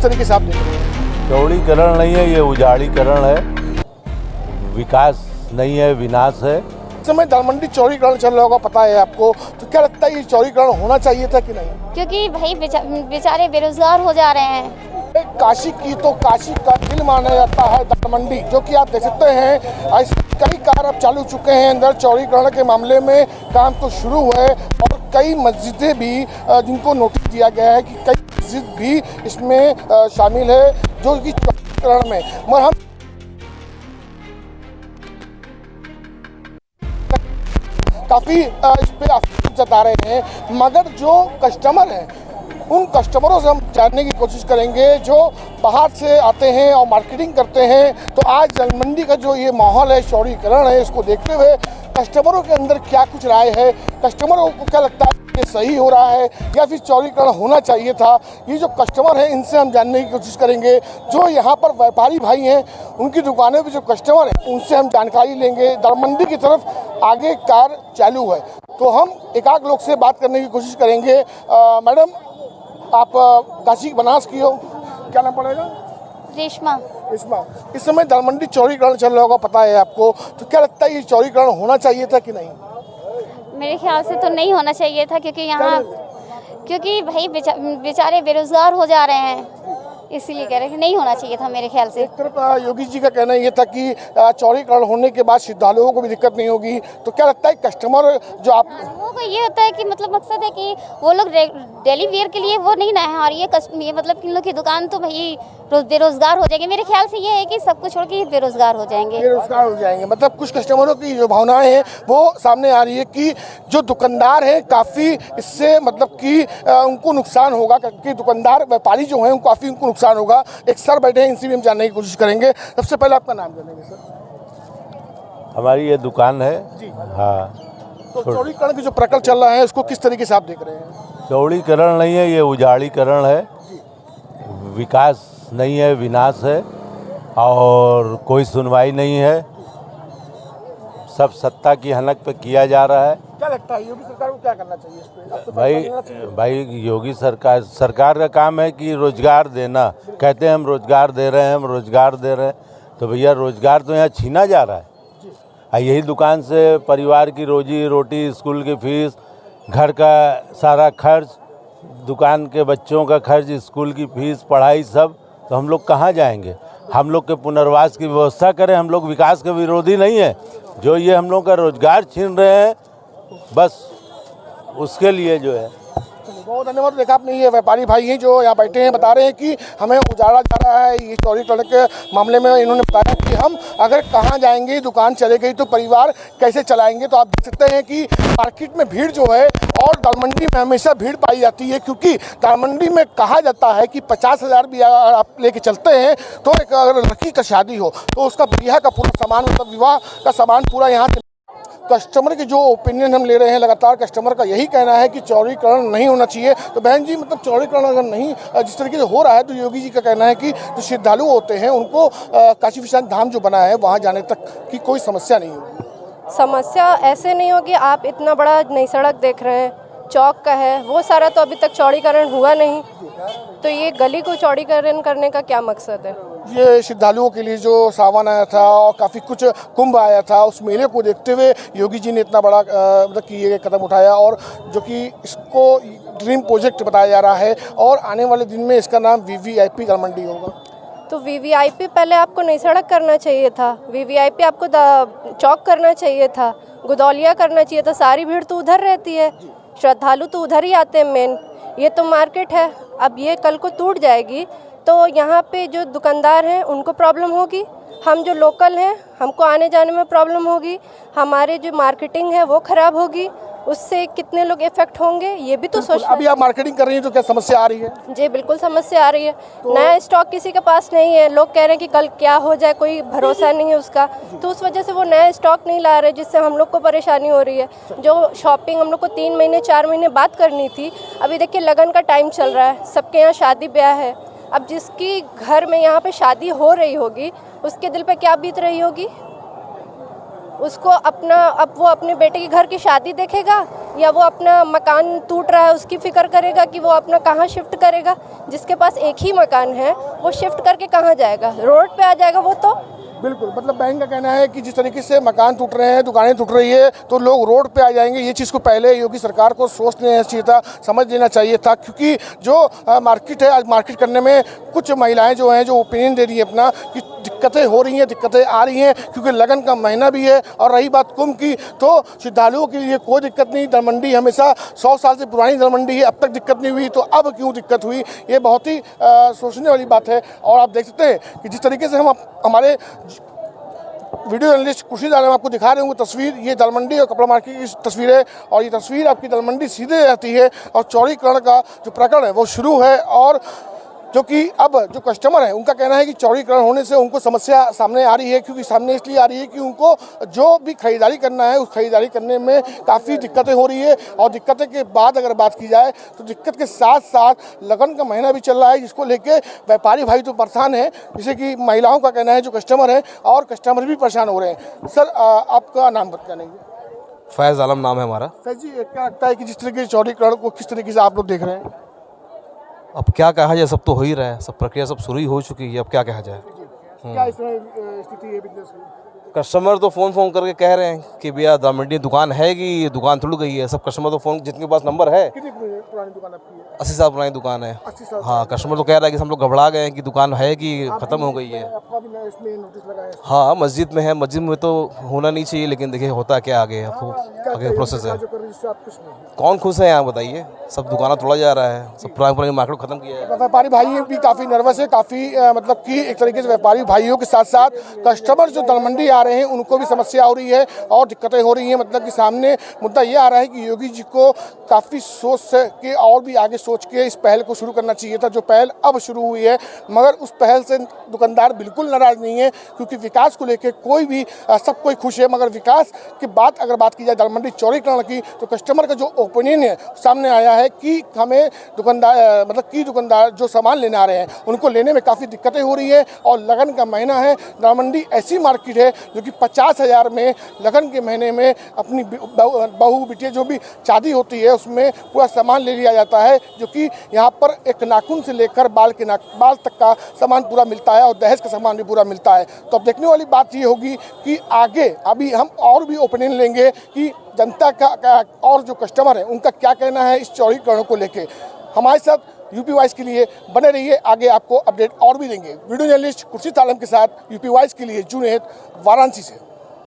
तरीके से आप देख रहे हैं? चौड़ीकरण नहीं है, ये उजाड़ीकरण है, विकास नहीं है, विनाश है। इस समय दालमंडी चौड़ीकरण चल रहा होगा, पता है आपको, तो क्या लगता है ये चौड़ीकरण होना चाहिए था कि नहीं? क्योंकि भाई बेचारे बेरोजगार हो जा रहे हैं। काशी की तो काशी का दिल माना जाता है दालमंडी, जो कि आप देख सकते हैं ऐसे कई कार्य अब चालू चुके हैं अंदर चौड़ीकरण के मामले में। काम तो शुरू हुए और कई मस्जिदें भी जिनको नोटिस दिया गया है कि कई मस्जिद भी इसमें शामिल है जो कि चौड़ीकरण में, मगर हम काफ़ी इस पर अफसोस जता रहे हैं। मगर जो कस्टमर हैं उन कस्टमरों से हम जानने की कोशिश करेंगे जो बाहर से आते हैं और मार्केटिंग करते हैं। तो आज दालमंडी का जो ये माहौल है, चौड़ीकरण है, इसको देखते हुए कस्टमरों के अंदर क्या कुछ राय है, कस्टमरों को क्या लगता है ये सही हो रहा है या फिर चौड़ीकरण होना चाहिए था, ये जो कस्टमर हैं इनसे हम जानने की कोशिश करेंगे। जो यहाँ पर व्यापारी भाई हैं उनकी दुकानों पे जो कस्टमर हैं उनसे हम जानकारी लेंगे। दालमंडी की तरफ आगे कार चालू है तो हम एक आध लोग से बात करने की कोशिश करेंगे। मैडम, आप काशी बनास की हो, क्या नाम पड़ेगा? रेशमा। रेशमा, इस समय दालमंडी चौड़ीकरण चल रहा होगा, पता है आपको, तो क्या लगता है ये चौड़ीकरण होना चाहिए था कि नहीं? मेरे ख्याल से तो नहीं होना चाहिए था, क्योंकि भाई बेचारे बेरोजगार हो जा रहे हैं, इसीलिए कह रहे हैं नहीं होना चाहिए था मेरे ख्याल से। एक तरफ योगी जी का कहना ये था कि चौड़ीकरण होने के बाद श्रद्धालुओं को भी दिक्कत नहीं होगी, तो क्या लगता है कस्टमर जो आप लोगों को ये होता है कि मतलब मकसद है कि वो लोग डेली वेयर के लिए वो नहीं ना है, और ये मतलब इन लोग की दुकान तो भाई बेरोजगार हो जाएंगे। मेरे ख्याल से ये है कि सब कुछ छोड़ के बेरोजगार हो जाएंगे। मतलब कुछ कस्टमरों की जो भावनाएं हैं वो सामने आ रही है कि जो दुकानदार हैं काफ़ी इससे मतलब कि उनको नुकसान होगा, क्योंकि दुकानदार व्यापारी जो हैं काफ़ी उनको नुकसान होगा। एक सर बैठे हैं, इनसे भी हम जानने की कोशिश करेंगे। सबसे पहले आपका नाम जानेंगे सर। हमारी ये दुकान है जी। हाँ। तो चौड़ीकरण की जो प्रकल्प चल रहा है उसको किस तरीके से आप देख रहे हैं? चौड़ीकरण नहीं है, ये उजाड़ीकरण है, विकास नहीं है, विनाश है, और कोई सुनवाई नहीं है, सब सत्ता की हनक पे किया जा रहा है। क्या लगता है योगी सरकार को क्या करना चाहिए इस पे? भाई योगी सरकार का काम है कि रोजगार देना। कहते हैं हम रोजगार दे रहे हैं, हम रोजगार दे रहे हैं, तो भैया रोजगार तो यहाँ छीना जा रहा है। यही दुकान से परिवार की रोजी रोटी, स्कूल की फीस, घर का सारा खर्च, दुकान के बच्चों का खर्च, स्कूल की फीस, पढ़ाई, सब, तो हम लोग कहाँ जाएंगे? हम लोग के पुनर्वास की व्यवस्था करें। हम लोग विकास के विरोधी नहीं है, जो ये हम लोग का रोजगार छीन रहे हैं बस उसके लिए जो है। बहुत धन्यवाद। देखा आपने, ये व्यापारी भाई हैं जो यहाँ बैठे हैं, बता रहे हैं कि हमें उजाड़ा जा रहा है। ये चौड़ीकरण के मामले में इन्होंने बताया कि हम अगर कहाँ जाएंगे, दुकान चले गई तो परिवार कैसे चलाएंगे। तो आप देख सकते हैं कि मार्केट में भीड़ जो है, और दालमंडी में हमेशा भीड़ पाई जाती है, क्योंकि दालमंडी में कहा जाता है कि 50,000 भी अगर आप लेके चलते हैं तो एक अगर लड़की का शादी हो तो उसका ब्याह का पूरा सामान, मतलब विवाह का सामान पूरा यहाँ। कस्टमर की जो ओपिनियन हम ले रहे हैं, लगातार कस्टमर का यही कहना है कि चौड़ीकरण नहीं होना चाहिए। तो बहन जी, मतलब चौड़ीकरण अगर नहीं जिस तरीके से हो रहा है, तो योगी जी का कहना है कि जो श्रद्धालु होते हैं उनको काशी विश्वनाथ धाम जो बना है वहाँ जाने तक की कोई समस्या नहीं होगी। समस्या ऐसे नहीं होगी। आप इतना बड़ा नई सड़क देख रहे हैं, चौक का है, वो सारा तो अभी तक चौड़ीकरण हुआ नहीं, तो ये गली को चौड़ीकरण करने का क्या मकसद है? ये श्रद्धालुओं के लिए जो सावन आया था और काफ़ी कुछ कुंभ आया था, उस मेले को देखते हुए योगी जी ने इतना बड़ा मतलब कि ये कदम उठाया, और जो कि इसको ड्रीम प्रोजेक्ट बताया जा रहा है, और आने वाले दिन में इसका नाम VVIP दालमंडी होगा। तो VVIP पहले आपको नई सड़क करना चाहिए था, VVIP आपको चौक करना चाहिए था, गुदौलिया करना चाहिए था। सारी भीड़ तो उधर रहती है, श्रद्धालु तो उधर ही आते हैं मेन। ये तो मार्केट है, अब ये कल को टूट जाएगी तो यहाँ पे जो दुकानदार हैं उनको प्रॉब्लम होगी, हम जो लोकल हैं हमको आने जाने में प्रॉब्लम होगी, हमारे जो मार्केटिंग है वो ख़राब होगी, उससे कितने लोग इफेक्ट होंगे ये भी तो सोचना। अभी आप मार्केटिंग कर रही हैं तो क्या समस्या आ रही है? जी बिल्कुल समस्या आ रही है। नया स्टॉक किसी के पास नहीं है, लोग कह रहे हैं कि कल क्या हो जाए, कोई भरोसा नहीं है उसका, तो उस वजह से वो नया स्टॉक नहीं ला रहे, जिससे हम लोग को परेशानी हो रही है। जो शॉपिंग हम लोग को 3 महीने 4 महीने बाद करनी थी, अभी देखिए लगन का टाइम चल रहा है, सबके यहाँ शादी ब्याह है। अब जिसकी घर में यहाँ पे शादी हो रही होगी उसके दिल पे क्या बीत रही होगी। उसको अपना, अब वो अपने बेटे की घर की शादी देखेगा या वो अपना मकान टूट रहा है उसकी फिक्र करेगा कि वो अपना कहाँ शिफ्ट करेगा? जिसके पास एक ही मकान है वो शिफ्ट करके कहाँ जाएगा? रोड पे आ जाएगा वो तो। बिल्कुल, मतलब बैंक का कहना है कि जिस तरीके से मकान टूट रहे हैं, दुकानें टूट रही है, तो लोग रोड पे आ जाएंगे। ये चीज़ को पहले योगी सरकार को सोच लेना चाहिए था, समझ लेना चाहिए था, क्योंकि जो मार्केट है, आज मार्केट करने में कुछ महिलाएं जो हैं, जो ओपिनियन दे रही है अपना कि दिक्कतें हो रही हैं, दिक्कतें आ रही हैं, क्योंकि लगन का महीना भी है। और रही बात कुंभ की, तो श्रद्धालुओं के लिए कोई दिक्कत नहीं। दलमंडी हमेशा 100 साल से पुरानी दलमंडी है, अब तक दिक्कत नहीं हुई, तो अब क्यों दिक्कत हुई? ये बहुत ही सोचने वाली बात है। और आप देख सकते हैं कि जिस तरीके से हम हमारे वीडियो जर्नलिस्ट खुर्शीद आलम आपको दिखा रहे होंगे तस्वीर, ये दलमंडी और कपड़ा मार्केट की तस्वीर है। और ये तस्वीर आपकी दलमंडी सीधे रहती है और चौड़ीकरण का जो प्रकरण है वो शुरू है। और जो कि अब जो कस्टमर है उनका कहना है कि चौड़ीकरण होने से उनको समस्या सामने आ रही है, क्योंकि सामने इसलिए आ रही है कि उनको जो भी खरीदारी करना है उस खरीदारी करने में काफ़ी दिक्कतें हो रही है। और दिक्कतें के बाद अगर बात की जाए तो दिक्कत के साथ साथ लगन का महीना भी चल रहा है, जिसको लेके व्यापारी भाई तो परेशान है, जैसे कि महिलाओं का कहना है जो कस्टमर है, और कस्टमर भी परेशान हो रहे हैं। सर आपका नाम बताएंगे? फैज़ आलम नाम है हमारा। सर जी, क्या लगता है कि जिस तरीके से चौड़ीकरण को किस तरीके से आप लोग देख रहे हैं? अब क्या कहा जाए, सब तो हो ही रहा है, सब प्रक्रिया सब शुरू ही हो चुकी है, अब क्या कहा जाए। क्या इसमें स्थिति है बिजनेस की? कस्टमर तो फ़ोन करके कह रहे हैं कि भैया दलमंडी दुकान है कि दुकान टूट गई है। सब कस्टमर तो फ़ोन, जिनके पास नंबर है। कितनी पुरानी दुकान आपकी है? 80 साल पुरानी दुकान है। 80 साल? हाँ, कस्टमर तो कह रहा है कि हम लोग घबरा गए हैं कि दुकान है कि ख़त्म हो गई है। आपका भी इसमें नोटिस लगा है? हाँ, मस्जिद में है, मस्जिद में तो होना नहीं चाहिए, लेकिन देखिए होता क्या आगे, आगे प्रोसेस है। कौन खुश है यहाँ बताइए? सब दुकाना तोड़ा जा रहा है, सब पुरानी मार्केट खत्म किया है। व्यापारी भाई भी काफ़ी नर्वस है, काफ़ी मतलब कि एक तरीके से व्यापारी भाइयों के साथ साथ कस्टमर जो दलमंडी आ रहे हैं उनको भी समस्या हो रही है और दिक्कतें हो रही हैं। मतलब कि सामने मुद्दा ये आ रहा है कि योगी जी को काफ़ी सोच के और भी आगे सोच के इस पहल को शुरू करना चाहिए था, जो पहल अब शुरू हुई है। मगर उस पहल से दुकानदार बिल्कुल नाराज़ नहीं है, क्योंकि विकास को लेकर कोई भी सब कोई खुश है। मगर विकास की बात अगर बात की जाए दलमंडी चौड़ीकरण की, तो कस्टमर का जो ओपिनियन है सामने आया है कि हमें दुकानदार जो सामान लेने आ रहे हैं उनको लेने में काफ़ी दिक्कतें हो रही है। और लगन का महीना है, दलमंडी ऐसी मार्केट है जो कि 50,000 में लगन के महीने में अपनी बहू बिटिया जो भी शादी होती है उसमें पूरा सामान ले लिया जाता है, जो कि यहाँ पर एक नाखून से लेकर बाल तक का सामान पूरा मिलता है और दहेज का सामान भी पूरा मिलता है। तो अब देखने वाली बात ये होगी कि आगे अभी हम और भी ओपिनियन लेंगे कि जनता का और जो कस्टमर है उनका क्या कहना है इस चौड़ीकरण को लेके। हमारे साथ यूपी वाइज के लिए बने रहिए, आगे आपको अपडेट और भी देंगे। वीडियो जर्नलिस्ट खुर्शीद आलम के साथ यूपी वाइज के लिए जुनैद, वाराणसी से।